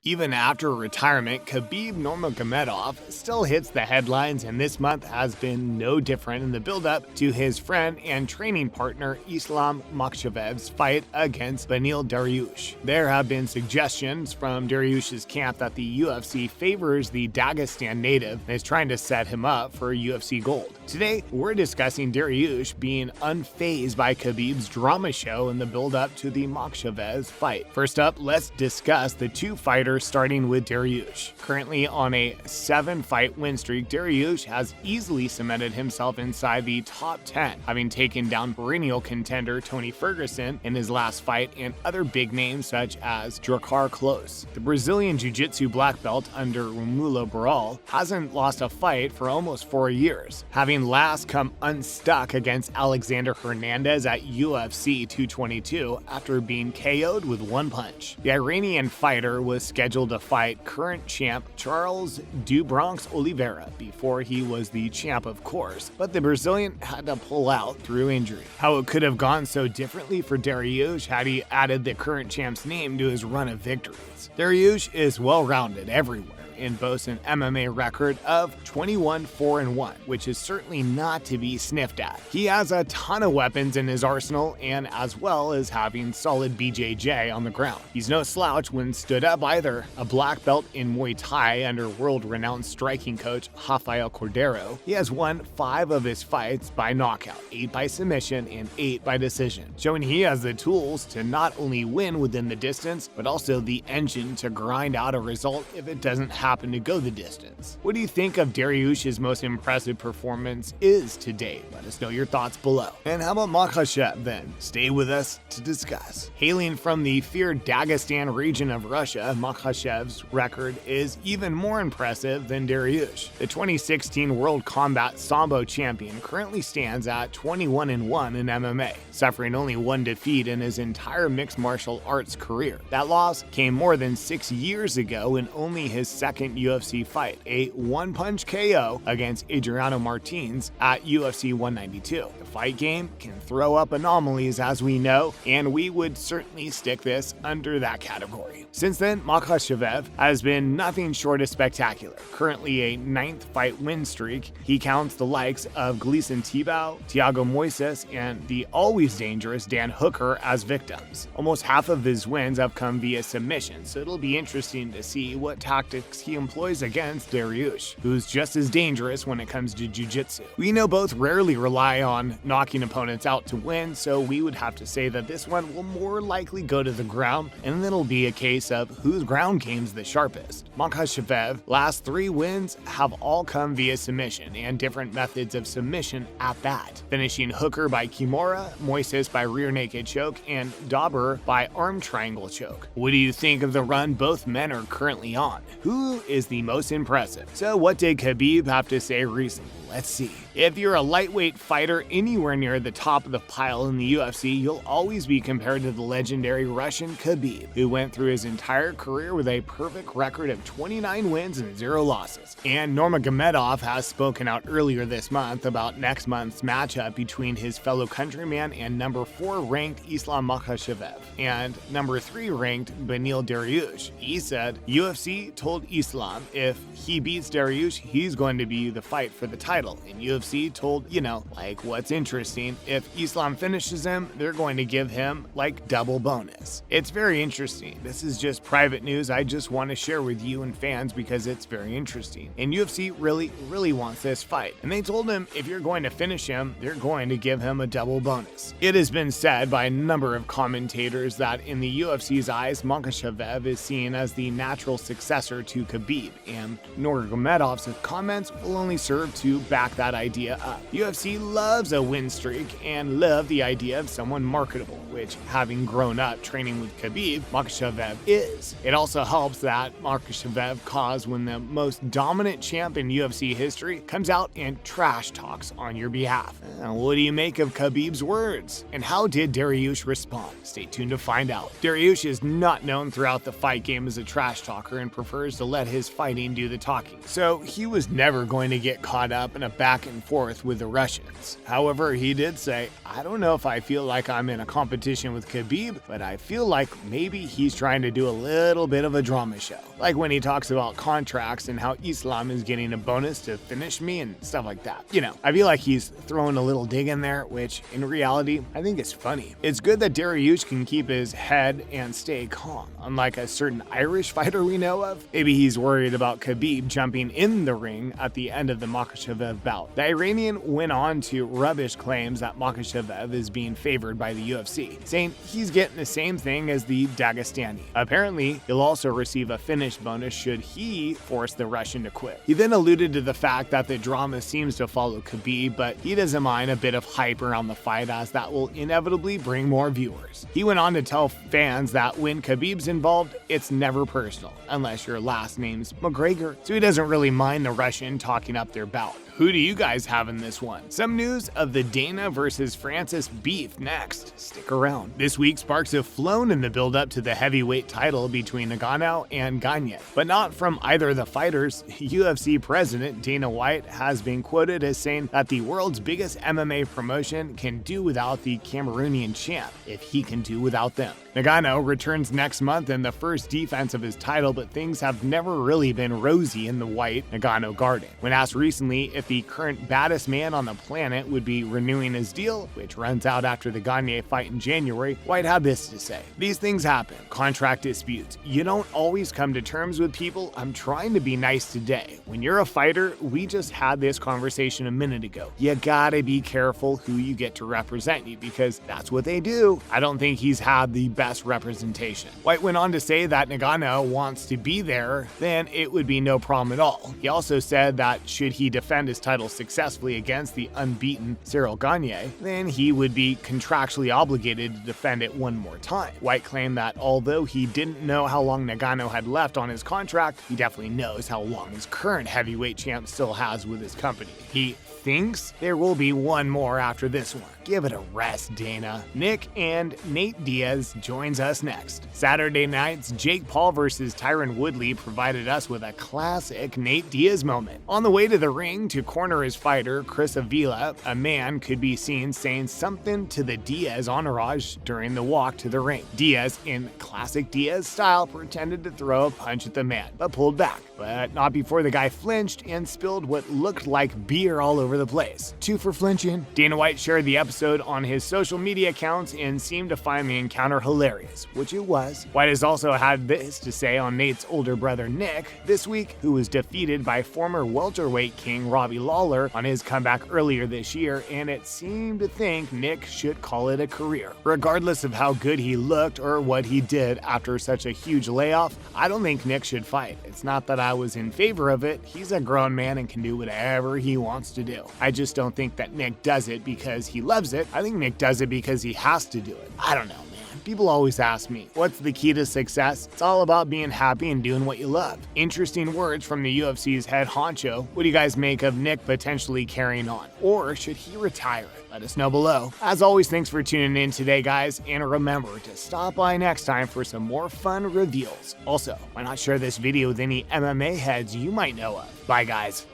Even after retirement, Khabib Nurmagomedov still hits the headlines, and this month has been no different in the build-up to his friend and training partner Islam Makhachev's fight against Beneil Dariush. There have been suggestions from Dariush's camp that the UFC favors the Dagestan native and is trying to set him up for UFC gold. Today, we're discussing Dariush being unfazed by Khabib's drama show in the build-up to the Makhachev's fight. First up, let's discuss the two fighters, starting with Dariush. Currently on a 7-fight win streak, Dariush has easily cemented himself inside the top 10, having taken down perennial contender Tony Ferguson in his last fight and other big names such as Drakkar Klose. The Brazilian Jiu-Jitsu black belt under Romulo Barral hasn't lost a fight for almost 4 years, having last come unstuck against Alexander Hernandez at UFC 222 after being KO'd with one punch. The Iranian fighter was scheduled to fight current champ Charles "Du Bronx" Oliveira before he was the champ, of course, but the Brazilian had to pull out through injury. How it could have gone so differently for Dariush had he added the current champ's name to his run of victories. Dariush is well-rounded everywhere and boasts an MMA record of 21-4-1, which is certainly not to be sniffed at. He has a ton of weapons in his arsenal, and as well as having solid BJJ on the ground. He's no slouch when stood up either. A black belt in Muay Thai under world-renowned striking coach Rafael Cordeiro, he has won 5 of his fights by knockout, 8 by submission, and 8 by decision, showing he has the tools to not only win within the distance, but also the engine to grind out a result if it doesn't happen to go the distance. What do you think of Dariush's most impressive performance is to date? Let us know your thoughts below. And how about Makhachev then? Stay with us to discuss. Hailing from the feared Dagestan region of Russia, Makhachev's record is even more impressive than Dariush. The 2016 World Combat Sambo champion currently stands at 21-1 in MMA, suffering only one defeat in his entire mixed martial arts career. That loss came more than 6 years ago in only his second UFC fight, a one-punch KO against Adriano Martins at UFC 192. The fight game can throw up anomalies, as we know, and we would certainly stick this under that category. Since then, Makhachev has been nothing short of spectacular. Currently a 9th fight win streak, he counts the likes of Gleison Tibau, Thiago Moises, and the always dangerous Dan Hooker as victims. Almost half of his wins have come via submission, so it'll be interesting to see what tactics he employs against Dariush, who's just as dangerous when it comes to jiu-jitsu. We know both rarely rely on knocking opponents out to win, so we would have to say that this one will more likely go to the ground, and then it'll be a case of whose ground game's the sharpest. Makhachev last 3 wins have all come via submission, and different methods of submission at that, finishing Hooker by Kimura, Moises by rear naked choke, and Dauber by arm triangle choke. What do you think of the run both men are currently on? Who is the most impressive? So what did Khabib have to say recently? Let's see. If you're a lightweight fighter anywhere near the top of the pile in the UFC, you'll always be compared to the legendary Russian Khabib, who went through his entire career with a perfect record of 29 wins and 0 losses. And Nurmagomedov has spoken out earlier this month about next month's matchup between his fellow countryman and number 4 ranked Islam Makhachev and number 3 ranked Beneil Dariush. He said UFC told Islam if he beats Dariush, he's going to be the fight for the title. And UFC told, what's interesting, if Islam finishes him, they're going to give him double bonus. It's very interesting. This is just private news I just want to share with you and fans because it's very interesting. And UFC really wants this fight. And they told him if you're going to finish him, they're going to give him a double bonus. It has been said by a number of commentators that in the UFC's eyes, Makhachev is seen as the natural successor to Khabib, and Nurmagomedov's comments will only serve to back that idea up. UFC loves a win streak and love the idea of someone marketable, which, having grown up training with Khabib, Makhachev is. It also helps that Makhachev cause when the most dominant champ in UFC history comes out and trash talks on your behalf. What do you make of Khabib's words? And how did Dariush respond? Stay tuned to find out. Dariush is not known throughout the fight game as a trash talker and prefers to let his fighting do the talking, so he was never going to get caught up in a back and forth with the Russians. However, he did say, I don't know if I feel like I'm in a competition with Khabib, but I feel like maybe he's trying to do a little bit bit of a drama show. Like when he talks about contracts and how Islam is getting a bonus to finish me and stuff like that. You know, I feel like he's throwing a little dig in there, which in reality, I think is funny. It's good that Dariush can keep his head and stay calm, unlike a certain Irish fighter we know of. Maybe he's worried about Khabib jumping in the ring at the end of the Makhachev bout. The Iranian went on to rubbish claims that Makhachev is being favored by the UFC, saying he's getting the same thing as the Dagestani. Apparently, he'll also receive a finish bonus should he force the Russian to quit. He then alluded to the fact that the drama seems to follow Khabib, but he doesn't mind a bit of hype around the fight as that will inevitably bring more viewers. He went on to tell fans that when Khabib's involved, it's never personal, unless your last name's McGregor, so he doesn't really mind the Russian talking up their bout. Who do you guys have in this one? Some news of the Dana versus Francis beef next. Stick around. This week, sparks have flown in the build-up to the heavyweight title between Ngannou and Gagne, but not from either of the fighters. UFC president Dana White has been quoted as saying that the world's biggest MMA promotion can do without the Cameroonian champ if he can do without them. Ngannou returns next month in the first defense of his title, but things have never really been rosy in the White Ngannou garden. When asked recently if the current baddest man on the planet would be renewing his deal, which runs out after the Gagne fight in January, White had this to say: "These things happen. Contract disputes. You don't always come to terms with people. I'm trying to be nice today. When you're a fighter, we just had this conversation a minute ago. You gotta be careful who you get to represent you because that's what they do." I don't think he's had the best representation. White went on to say that Ngannou wants to be there, then it would be no problem at all. He also said that should he defend his title successfully against the unbeaten Cyril Gagne, then he would be contractually obligated to defend it one more time. White claimed that although he didn't know how long Ngannou had left on his contract, he definitely knows how long his current heavyweight champ still has with his company. He thinks there will be one more after this one. Give it a rest, Dana. Nick and Nate Diaz joins us next. Saturday night's Jake Paul versus Tyron Woodley provided us with a classic Nate Diaz moment. On the way to the ring to corner his fighter, Chris Avila, a man could be seen saying something to the Diaz entourage during the walk to the ring. Diaz, in classic Diaz style, pretended to throw a punch at the man, but pulled back. But not before the guy flinched and spilled what looked like beer all over the place. 2 for flinching. Dana White shared the episode on his social media accounts and seemed to find the encounter hilarious, which it was. White has also had this to say on Nate's older brother Nick this week, who was defeated by former welterweight king Robbie Lawler on his comeback earlier this year, and it seemed to think Nick should call it a career. Regardless of how good he looked or what he did after such a huge layoff, I don't think Nick should fight. It's not that I was in favor of it. He's a grown man and can do whatever he wants to do. I just don't think that Nick does it because he loves it. I think Nick does it because he has to do it. I don't know, man. People always ask me, what's the key to success? It's all about being happy and doing what you love. Interesting words from the UFC's head honcho. What do you guys make of Nick potentially carrying on? Or should he retire? Let us know below. As always, thanks for tuning in today, guys, and remember to stop by next time for some more fun reveals. Also, why not share this video with any MMA heads you might know of? Bye, guys.